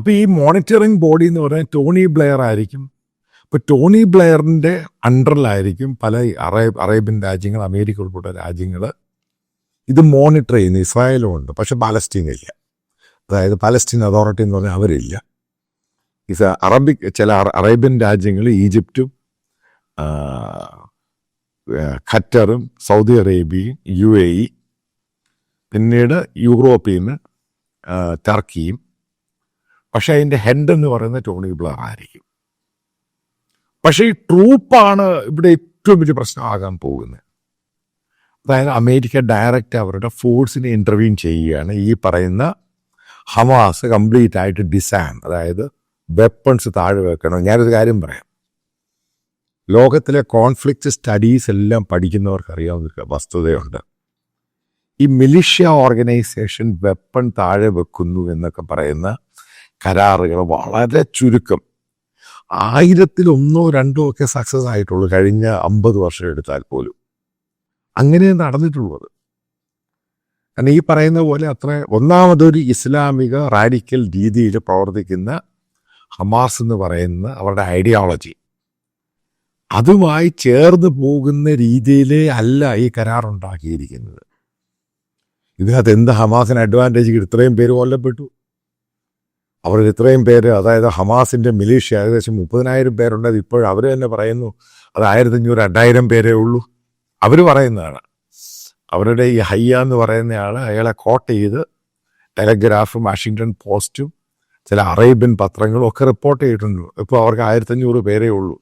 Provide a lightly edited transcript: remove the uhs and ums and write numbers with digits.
അപ്പോൾ ഈ monitoring body എന്ന് പറഞ്ഞാൽ ടോണി ബ്ലെയർ ആയിരിക്കും. ഇപ്പോൾ ടോണി ബ്ലെയറിൻ്റെ അണ്ടറിലായിരിക്കും പല അറേബ്യൻ രാജ്യങ്ങൾ, അമേരിക്ക ഉൾപ്പെട്ട രാജ്യങ്ങൾ ഇത് മോണിറ്റർ ചെയ്യുന്നു. ഇസ്രായേലും ഉണ്ട്, പക്ഷെ പാലസ്തീൻ ഇല്ല. അതായത് പാലസ്തീൻ അതോറിറ്റി എന്ന് പറഞ്ഞാൽ അവരില്ല. ചില അറേബ്യൻ രാജ്യങ്ങൾ, ഈജിപ്തും ഖത്തറും സൗദി അറേബ്യയും UAE, പിന്നീട് യൂറോപ്പിൽ നിന്ന് ടർക്കിയും. പക്ഷെ അതിൻ്റെ ഹെഡ് എന്ന് പറയുന്നത് ടോണി ബ്ലെയർ ആയിരിക്കും. പക്ഷേ ഈ ട്രൂപ്പാണ് ഇവിടെ ഏറ്റവും വലിയ പ്രശ്നമാകാൻ പോകുന്നത്. അതായത് അമേരിക്ക ഡയറക്റ്റ് അവരുടെ ഫോഴ്സിനെ ഇൻ്റർവ്യൂൻ ചെയ്യുകയാണ്. ഈ പറയുന്ന ഹമാസ് കംപ്ലീറ്റ് ആയിട്ട് ഡിസാം, അതായത് വെപ്പൺസ് താഴെ വെക്കണം. ഞാനൊരു കാര്യം പറയാം, ലോകത്തിലെ കോൺഫ്ലിക്റ്റ് സ്റ്റഡീസ് എല്ലാം പഠിക്കുന്നവർക്ക് അറിയാവുന്ന വസ്തുതയുണ്ട്. ഈ മിലിഷ്യ ഓർഗനൈസേഷൻ വെപ്പൺ താഴെ വെക്കുന്നു എന്നൊക്കെ പറയുന്ന കരാറുകൾ വളരെ ചുരുക്കം, 1000-1 ഒക്കെ സക്സസ് ആയിട്ടുള്ളൂ കഴിഞ്ഞ 50 വർഷം എടുത്താൽ പോലും. അങ്ങനെ നടന്നിട്ടുള്ളത്. കാരണം ഈ പറയുന്ന പോലെ ഒന്നാമതൊരു ഇസ്ലാമിക റാഡിക്കൽ രീതിയിൽ പ്രവർത്തിക്കുന്ന ഹമാസ് എന്ന് പറയുന്ന അവരുടെ ഐഡിയോളജി, അതുമായി ചേർന്ന് പോകുന്ന രീതിയിലേ അല്ല ഈ കരാറുണ്ടാക്കിയിരിക്കുന്നത്. ഇതിനകത്ത് എന്ത് ഹമാസിന് അഡ്വാൻറ്റേജ്? ഇത്രയും പേര് കൊല്ലപ്പെട്ടു. അവർ ഇത്രയും പേര്, അതായത് ഹമാസിൻ്റെ മിലീഷ്യ ഏകദേശം 30,000 പേരുണ്ടത്. ഇപ്പോൾ അവർ തന്നെ പറയുന്നു അത് 1500-2000 പേരേ ഉള്ളൂ. അവർ പറയുന്നതാണ്. അവരുടെ ഈ ഹയ്യ എന്ന് പറയുന്നയാൾ അയാളെ കോട്ട് ചെയ്ത് ടെലഗ്രാഫും വാഷിങ്ടൺ പോസ്റ്റും ചില അറേബ്യൻ പത്രങ്ങളും ഒക്കെ റിപ്പോർട്ട് ചെയ്തിട്ടുണ്ട്. ഇപ്പോൾ അവർക്ക് 1500 പേരേ ഉള്ളൂ.